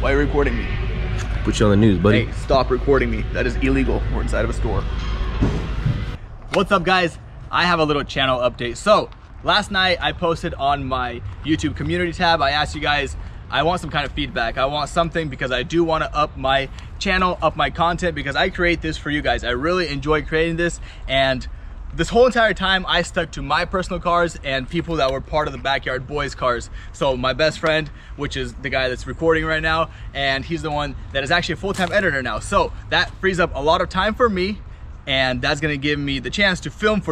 Why are you recording me? Put you on the news, buddy. Hey, stop recording me. That is illegal. We're inside of a store. What's up, guys? I have a little channel update. So last night I posted on my YouTube community tab. I asked you guys, I want some kind of feedback. I want something because I do want to up my channel, up my content, because I create this for you guys. I really enjoy creating this, and this whole entire time I stuck to my personal cars and people that were part of the Backyard Boys cars. So my best friend, which is the guy that's recording right now, and he's the one that is actually a full-time editor now. So that frees up a lot of time for me, and that's gonna give me the chance to film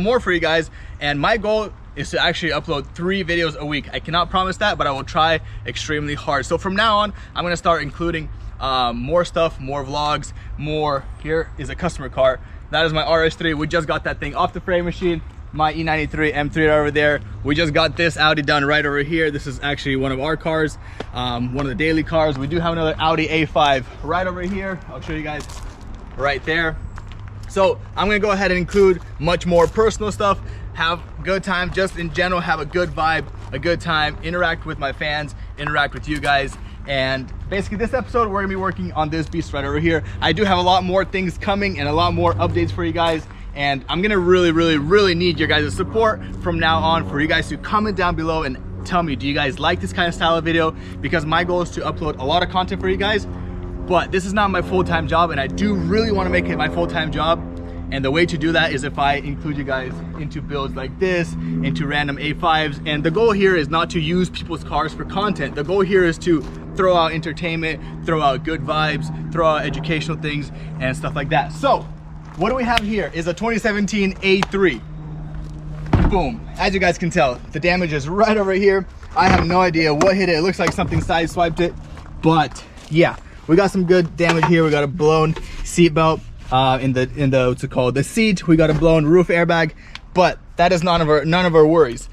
more for you guys. And my goal is to actually upload 3 videos a week. I cannot promise that, but I will try extremely hard. So from now on, I'm gonna start including more stuff, more vlogs, more. Here is a customer car. That is my RS3. We just got that thing off the frame machine. My E93 M3 over there. We just got this Audi done right over here. This is actually one of our cars, one of the daily cars. We do have another Audi A5 right over here. I'll show you guys right there. So I'm gonna go ahead and include much more personal stuff, have a good time, just in general, have a good vibe, a good time, interact with my fans, interact with you guys. And basically this episode, we're gonna be working on this beast right over here. I do have a lot more things coming and a lot more updates for you guys. And I'm gonna really need your guys' support from now on, for you guys to comment down below and tell me, do you guys like this kind of style of video? Because my goal is to upload a lot of content for you guys, but this is not my full-time job, and I do really wanna make it my full-time job. And the way to do that is if I include you guys into builds like this, into random A5s. And the goal here is not to use people's cars for content. The goal here is to throw out entertainment, throw out good vibes, throw out educational things and stuff like that. So what do we have here is a 2017 A3. Boom. As you guys can tell, the damage is right over here. I have no idea what hit it. It looks like something sideswiped it, but yeah, we got some good damage here. We got a blown seat belt. In the what's it called, the seat. We got a blown roof airbag, but that is none of our worries.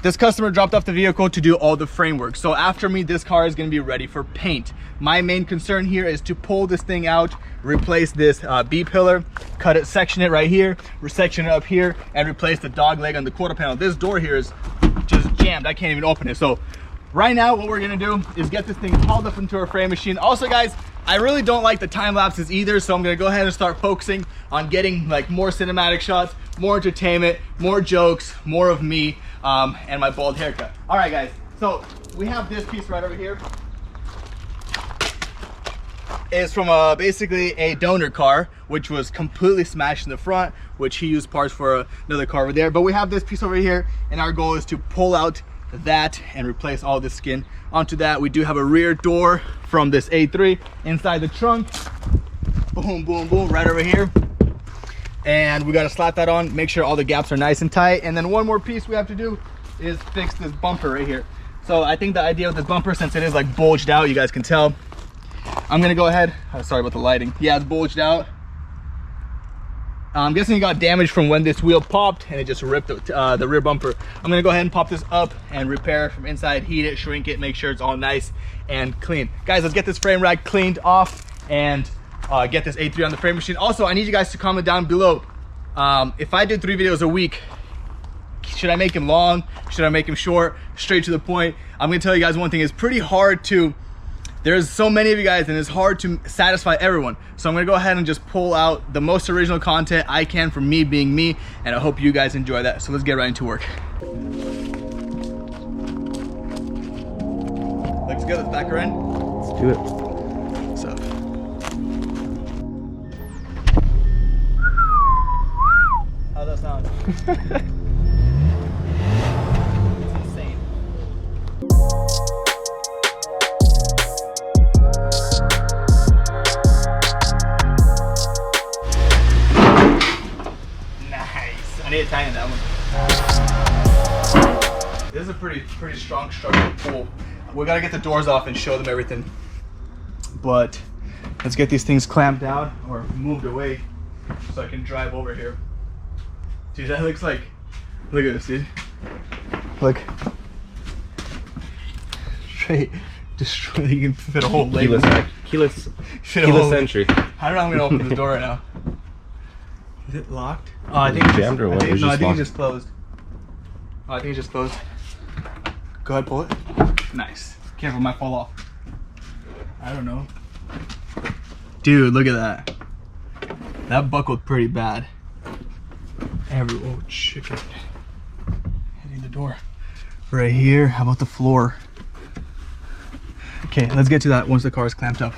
This customer dropped off the vehicle to do all the framework, so after me this car is going to be ready for paint. My main concern here is to pull this thing out, replace this B pillar, cut it, section it right here, section it up here, and replace the dog leg on the quarter panel. This door here is just jammed. I can't even open it. So right now what we're gonna do is get this thing hauled up into our frame machine. Also guys, I really don't like the time lapses either, so I'm gonna go ahead and start focusing on getting like more cinematic shots, more entertainment, more jokes, more of me, and my bald haircut. All right guys, so we have this piece right over here. It's from basically a donor car, which was completely smashed in the front, which he used parts for another car over there. But we have this piece over here, and our goal is to pull out that and replace all this skin onto that. We do have a rear door from this A3 inside the trunk. Boom, boom, boom, right over here. And we got to slap that on, make sure all the gaps are nice and tight. And then one more piece we have to do is fix this bumper right here. So I think the idea with this bumper, since it is like bulged out, you guys can tell, I'm gonna go ahead, sorry about the lighting. Yeah, it's bulged out. I'm guessing it got damaged from when this wheel popped and it just ripped the rear bumper. I'm gonna go ahead and pop this up and repair from inside, heat it, shrink it, make sure it's all nice and clean. Guys, let's get this frame rack cleaned off and get this A3 on the frame machine. Also, I need you guys to comment down below. If I did 3 videos a week, should I make them long? Should I make them short? Straight to the point? I'm gonna tell you guys one thing, it's pretty hard to, there's so many of you guys and it's hard to satisfy everyone. So I'm gonna go ahead and just pull out the most original content I can from me being me, and I hope you guys enjoy that. So let's get right into work. Looks good, let's back her in. Let's do it. What's up? How's that sound? It's insane. I need to tighten that one. This is a pretty strong structural pull. We gotta get the doors off and show them everything. But let's get these things clamped down or moved away so I can drive over here. Dude, that looks like, look at this, dude. Look. Straight destroy. You can fit a whole leg. Keyless entry. I don't know. I'm gonna open the door right now. Is it locked? Oh, I think it's jammed or what? I think it's just closed. Oh, I think it's just closed. Go ahead, pull it. Nice. Careful, it might fall off. I don't know. Dude, look at that. That buckled pretty bad. Oh, chicken. Hitting the door. Right here. How about the floor? Okay, let's get to that once the car is clamped up.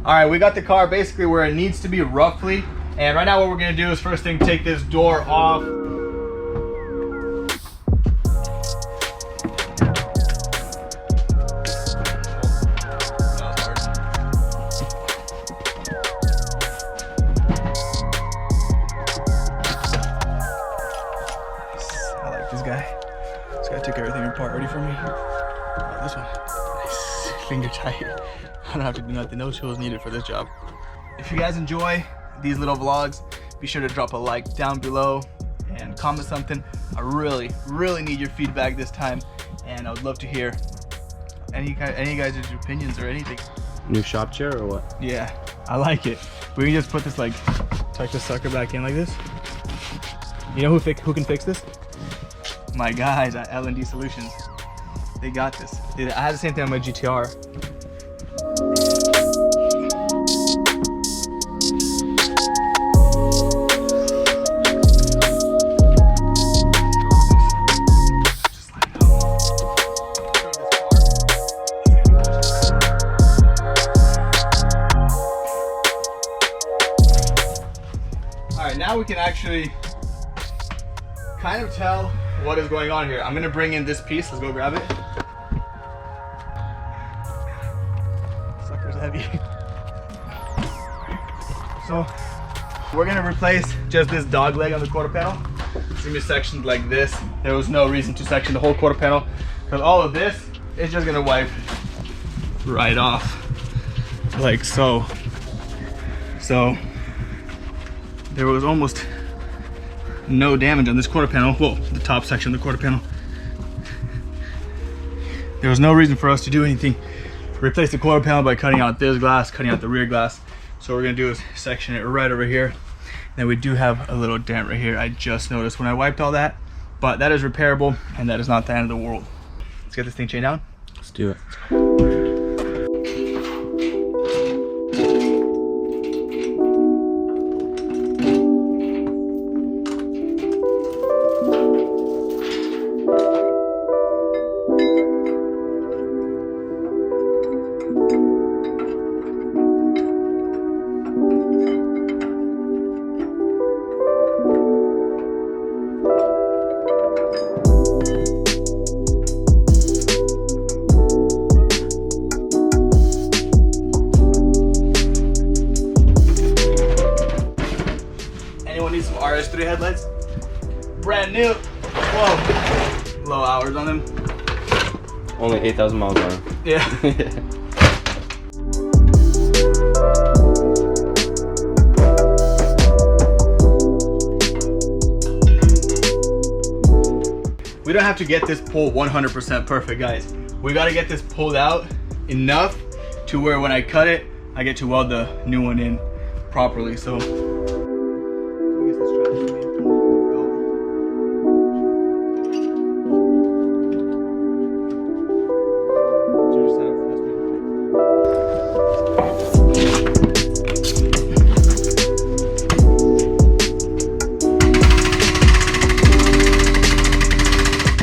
All right, we got the car basically where it needs to be roughly. And right now what we're gonna do is first thing, take this door off. I like this guy. This guy took everything apart already for me. Oh, this one, nice, finger tight. I don't have to do nothing, no tools needed for this job. If you guys enjoy these little vlogs, be sure to drop a like down below and comment something. I really need your feedback this time, and I would love to hear any guys' opinions or anything. New shop chair or what? Yeah, I like it. We can just put this, like, tuck this sucker back in like this. You know who can fix this? My guys at L&D Solutions. They got this. I had the same thing on my GTR. Now we can actually kind of tell what is going on here. I'm gonna bring in this piece. Let's go grab it. Sucker's heavy. So we're gonna replace just this dog leg on the quarter panel. It's gonna be sectioned like this. There was no reason to section the whole quarter panel because all of this is just gonna wipe right off like so. So there was almost no damage on this quarter panel. Well, the top section of the quarter panel. There was no reason for us to do anything. Replace the quarter panel by cutting out this glass, cutting out the rear glass. So what we're gonna do is section it right over here. Then we do have a little dent right here. I just noticed when I wiped all that, but that is repairable and that is not the end of the world. Let's get this thing chained down. Let's do it. Need some RS3 headlights, brand new. Whoa, low hours on them. Only 8,000 miles on them. Yeah. We don't have to get this pull 100% perfect, guys. We got to get this pulled out enough to where when I cut it, I get to weld the new one in properly. So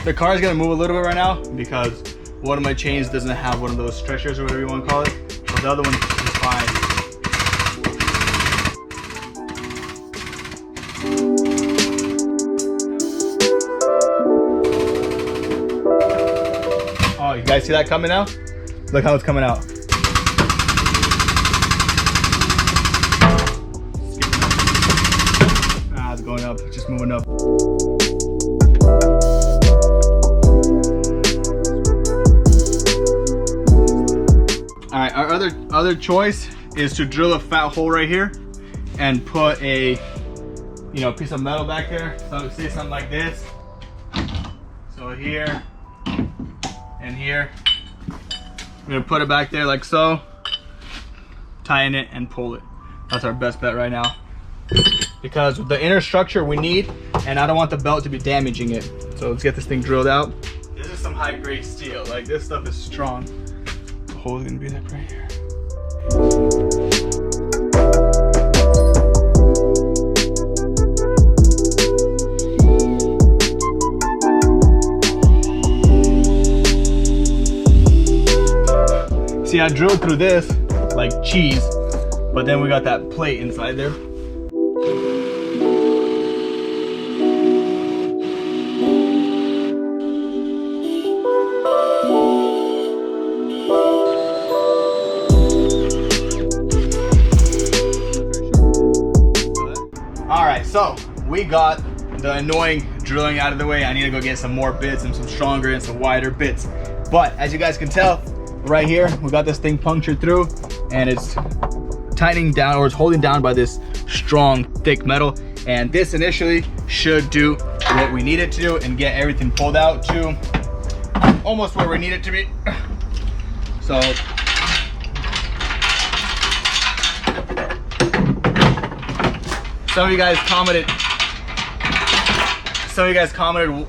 the car is gonna move a little bit right now because one of my chains doesn't have one of those stretchers or whatever you want to call it. But the other one is fine. Oh, you guys see that coming out? Look how it's coming out. Ah, it's going up, it's just moving up. All right, our other choice is to drill a fat hole right here and put a piece of metal back there. So say something like this, So here and here. I'm gonna put it back there like so, tighten it and pull it. That's our best bet right now. Because the inner structure we need, and I don't want the belt to be damaging it. So let's get this thing drilled out. This is some high grade steel. Like, this stuff is strong. The hole is gonna be like right here. See, I drilled through this like cheese, but then we got that plate inside there. All right, so we got the annoying drilling out of the way. I need to go get some more bits and some stronger and some wider bits. But as you guys can tell, right here, we got this thing punctured through and it's tightening down, or it's holding down by this strong, thick metal. And this initially should do what we need it to do and get everything pulled out to almost where we need it to be. So, some of you guys commented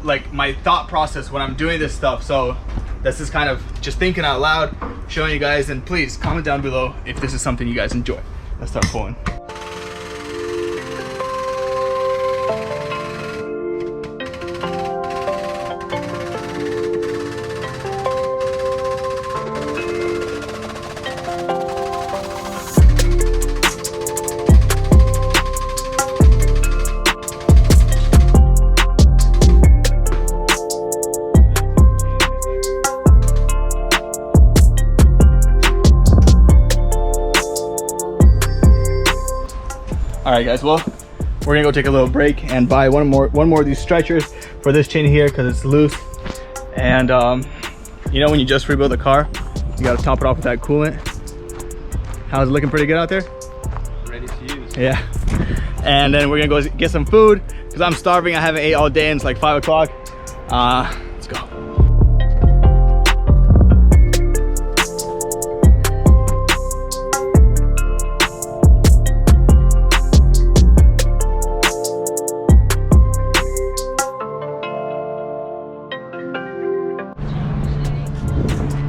like my thought process when I'm doing this stuff. So this is kind of just thinking out loud, showing you guys, and please comment down below if this is something you guys enjoy. Let's start pulling. All right, guys, well, we're gonna go take a little break and buy one more of these stretchers for this chain here because it's loose. And you know, when you just rebuild a car, you gotta top it off with that coolant. How's it looking? Pretty good out there? Ready to use. Yeah. And then we're gonna go get some food because I'm starving. I haven't ate all day and it's like 5 o'clock. Let's go.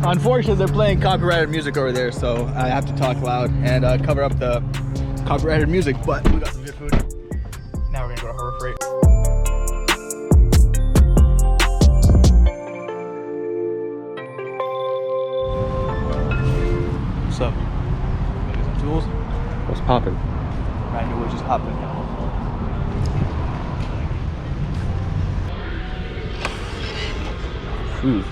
Unfortunately, they're playing copyrighted music over there, so I have to talk loud and cover up the copyrighted music, but we got some good food. Now we're gonna go to Harbor Freight. What's up? Wanna get some tools? What's popping? Brand new, we're just hopping. Food.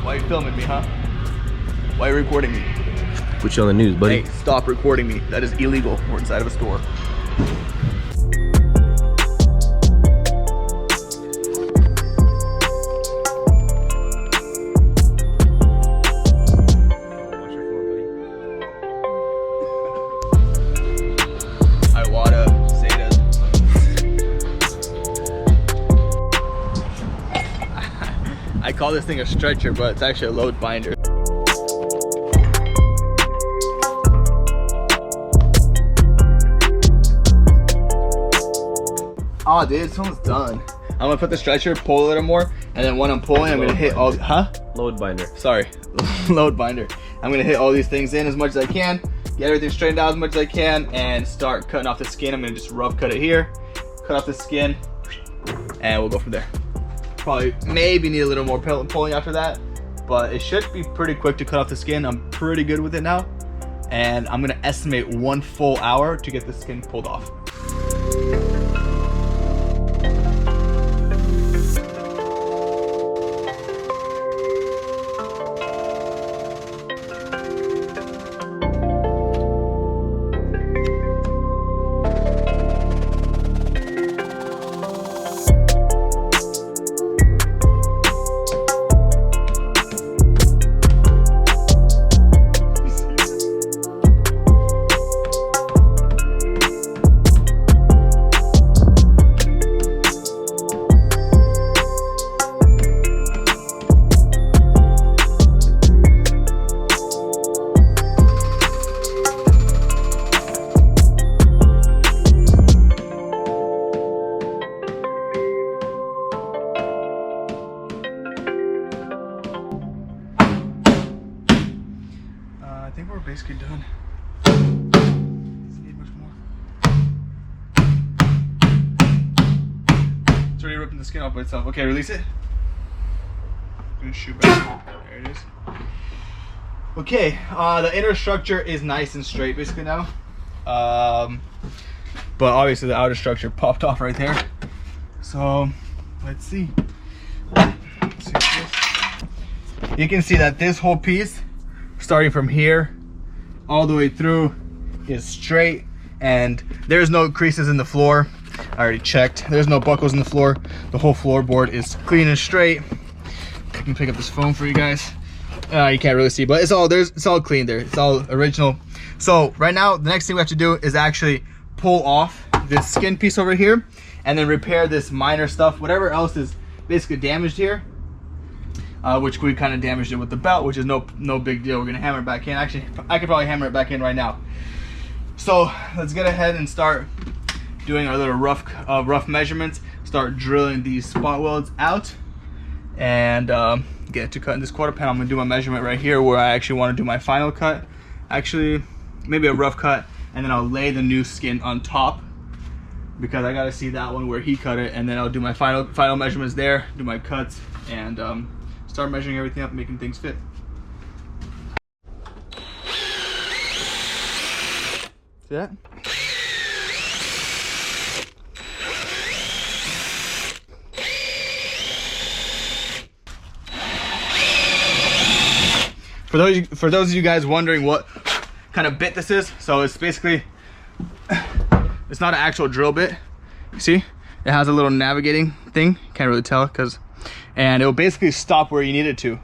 Why are you filming me, huh? Why are you recording me? Put you on the news, buddy. Hey, stop recording me. That is illegal. We're inside of a store. I call this thing a stretcher, but it's actually a load binder. Oh, dude, this one's done. I'm gonna put the stretcher, pull a little more, and then when I'm pulling, I'm gonna hit all, Load binder. Sorry, load binder. I'm gonna hit all these things in as much as I can, get everything straightened out as much as I can, and start cutting off the skin. I'm gonna just rough cut it here, cut off the skin, and we'll go from there. Probably maybe need a little more pulling after that, but it should be pretty quick to cut off the skin. I'm pretty good with it now, and I'm gonna estimate 1 full hour to get the skin pulled off. basically done. Doesn't need much more. It's already ripping the skin off by itself. Okay, release it. I'm gonna shoot back. There it is. Okay, the inner structure is nice and straight basically now. But obviously the outer structure popped off right there. So let's see. You can see that this whole piece, starting from here all the way through, is straight, and there's no creases in the floor. I already checked. There's no buckles in the floor. The whole floorboard is clean and straight. I can pick up this phone for you guys. You can't really see, but it's all clean there. It's all original. So right now, the next thing we have to do is actually pull off this skin piece over here, and then repair this minor stuff, whatever else is basically damaged here. Which we kind of damaged it with the belt, which is no big deal. We're gonna hammer it back in. Actually, I could probably hammer it back in right now. So let's get ahead and start doing our little rough measurements. Start drilling these spot welds out, and get to cutting this quarter panel. I'm gonna do my measurement right here where I actually want to do my final cut. Actually, maybe a rough cut, and then I'll lay the new skin on top because I gotta see that one where he cut it, and then I'll do my final measurements there, do my cuts, and start measuring everything up, making things fit. See that? For those of you guys wondering what kind of bit this is, so it's basically, it's not an actual drill bit. You see, it has a little navigating thing. Can't really tell and it will basically stop where you need it to.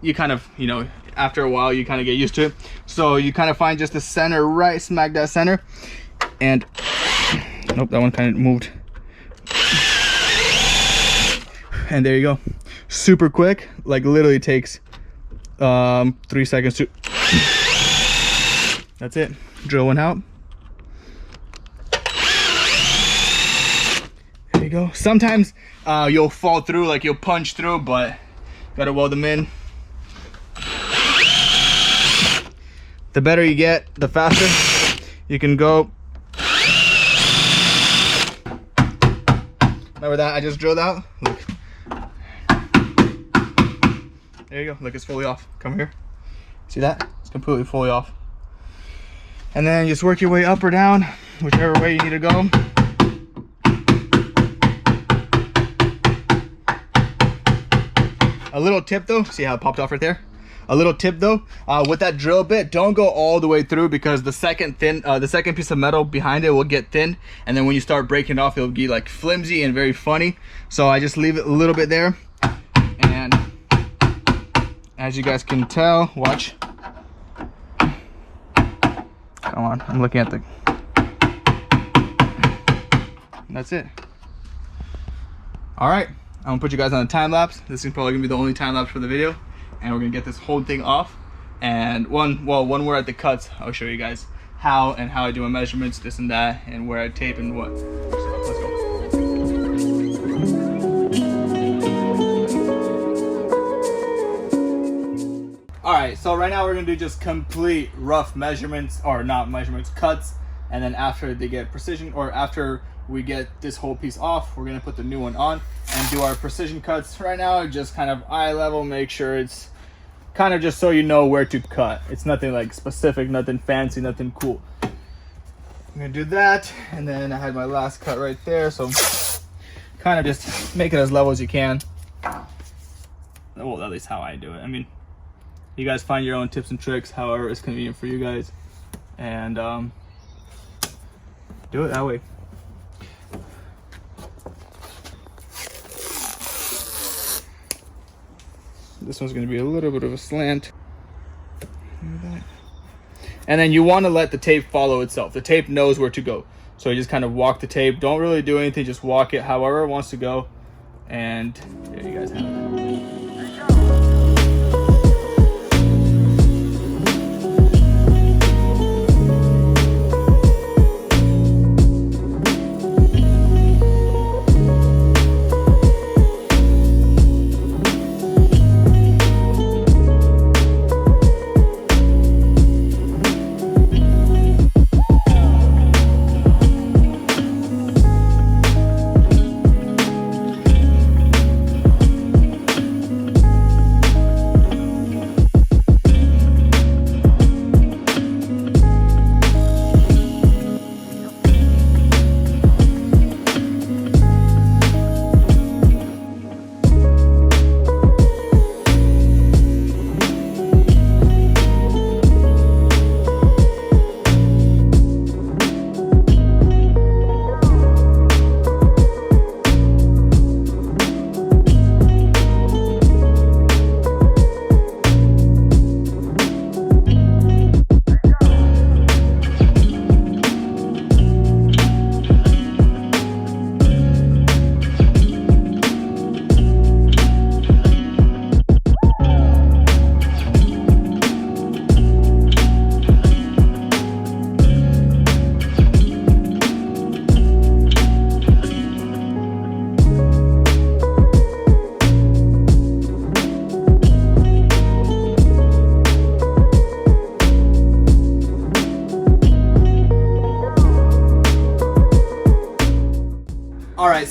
You kind of, you know, after a while you kind of get used to it. So you kind of find just the center, right smack that center, and nope, that one kind of moved. And there you go. Super quick, like literally takes 3 seconds to. That's it. Drill one out. There you go. Sometimes you'll fall through, like you'll punch through, but gotta weld them in. The better you get, the faster you can go. Remember that I just drilled out? Look. There you go. Look, it's fully off. Come here. See that? It's completely fully off. And then just work your way up or down, whichever way you need to go. A little tip though, see how it popped off right there? A little tip though, with that drill bit, don't go all the way through, because the second piece of metal behind it will get thin, and then when you start breaking it off, it'll be like flimsy and very funny. So I just leave it a little bit there, and as you guys can tell, watch. Come on, I'm looking at the. That's it. All right, I'm gonna put you guys on a time lapse. This is probably gonna be the only time lapse for the video, and we're gonna get this whole thing off. And when we're at the cuts, I'll show you guys how I do my measurements, this and that, and where I tape and what. So let's go. All right, so right now we're gonna do just complete rough measurements, or not measurements, cuts, and then after they get precision, or after we get this whole piece off, we're gonna put the new one on and do our precision cuts. Right now, just kind of eye level, make sure it's kind of just so you know where to cut. It's nothing like specific, nothing fancy, nothing cool. I'm gonna do that, and then I had my last cut right there, so kind of just make it as level as you can. Well, at least how I do it. I mean, you guys find your own tips and tricks, however it's convenient for you guys, and do it that way. This one's going to be a little bit of a slant. And then you want to let the tape follow itself. The tape knows where to go. So you just kind of walk the tape. Don't really do anything, just walk it however it wants to go. And there you guys have it.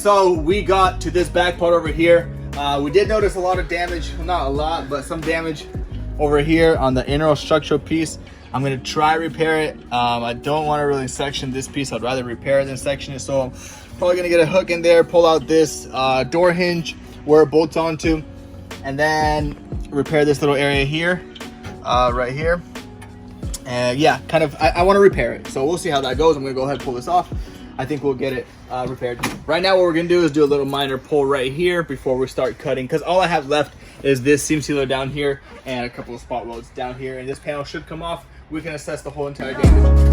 So we got to this back part over here. We did notice a lot of damage, well, not a lot, but some damage over here on the inner structural piece. I'm gonna try repair it. I don't want to really section this piece. I'd rather repair it than section it. So I'm probably gonna get a hook in there, pull out this door hinge where it bolts onto, and then repair this little area here, right here. And yeah, kind of, I want to repair it. So we'll see how that goes. I'm gonna go ahead and pull this off. I think we'll get it repaired. Right now what we're gonna do is do a little minor pull right here before we start cutting, because all I have left is this seam sealer down here and a couple of spot welds down here, and this panel should come off. We can assess the whole entire damage.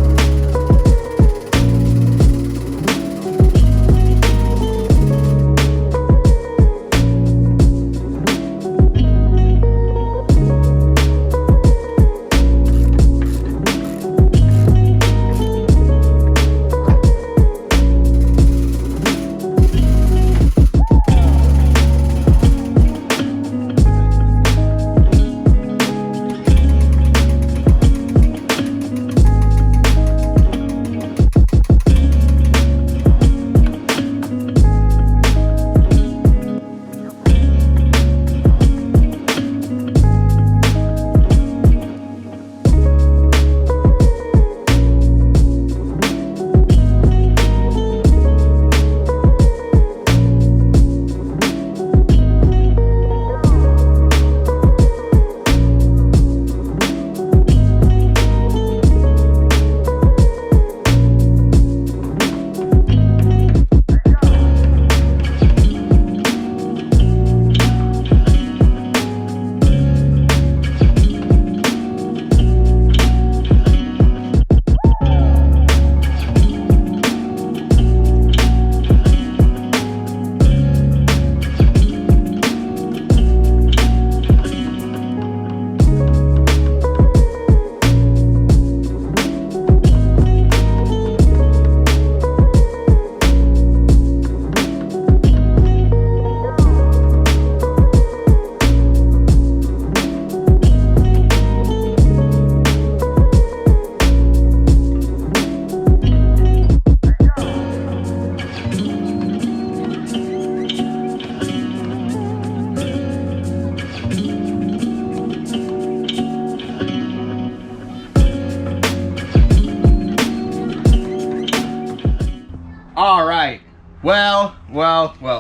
All right, well,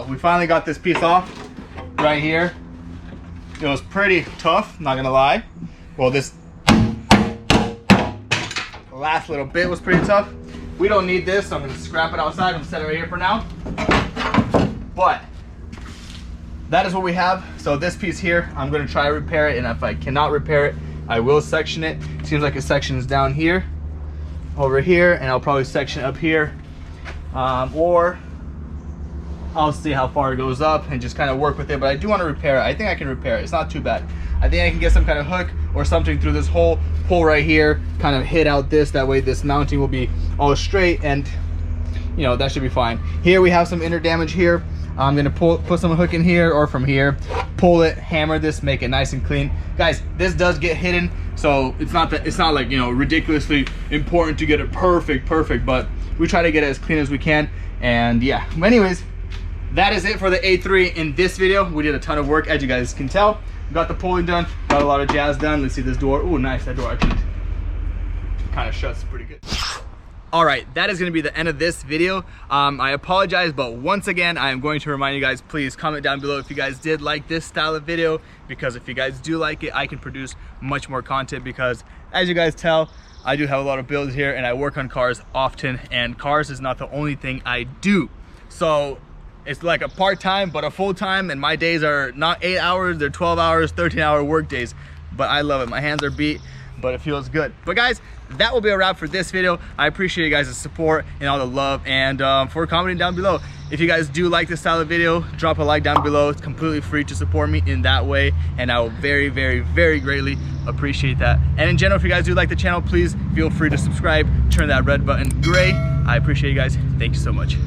we finally got this piece off right here. It was pretty tough, not gonna lie. Well, this last little bit was pretty tough. We don't need this, so I'm gonna scrap it outside and set it right here for now. But that is what we have. So this piece here, I'm gonna try to repair it, and if I cannot repair it, I will section it. Seems like a section is down here, over here, and I'll probably section up here. Or I'll see how far it goes up and just kind of work with it. But I do want to repair it. I think I can repair it. It's not too bad. I think I can get some kind of hook or something through this hole, pull right here, kind of hit out this. That way this mounting will be all straight, and you know, that should be fine. Here we have some inner damage here. I'm gonna put some hook in here or from here, pull it, hammer this, make it nice and clean. Guys, this does get hidden, so it's not like, you know, ridiculously important to get it perfect, but we try to get it as clean as we can. And yeah, anyways, that is it for the A3 in this video. We did a ton of work, as you guys can tell. Got the pulling done, got a lot of jazz done. Let's see this door. Oh, nice, that door actually kind of shuts pretty good. All right, that is gonna be the end of this video. I apologize, but once again, I am going to remind you guys, please comment down below if you guys did like this style of video, because if you guys do like it, I can produce much more content, because as you guys tell, I do have a lot of builds here and I work on cars often, and cars is not the only thing I do. So it's like a part-time, but a full-time, and my days are not 8 hours, they're 12 hours, 13-hour work days, but I love it. My hands are beat, but it feels good. But guys, that will be a wrap for this video. I appreciate you guys' support and all the love, and for commenting down below. If you guys do like this style of video, drop a like down below. It's completely free to support me in that way, and I will very, very, very greatly appreciate that. And in general, if you guys do like the channel, please feel free to subscribe, turn that red button gray. I appreciate you guys. Thank you so much.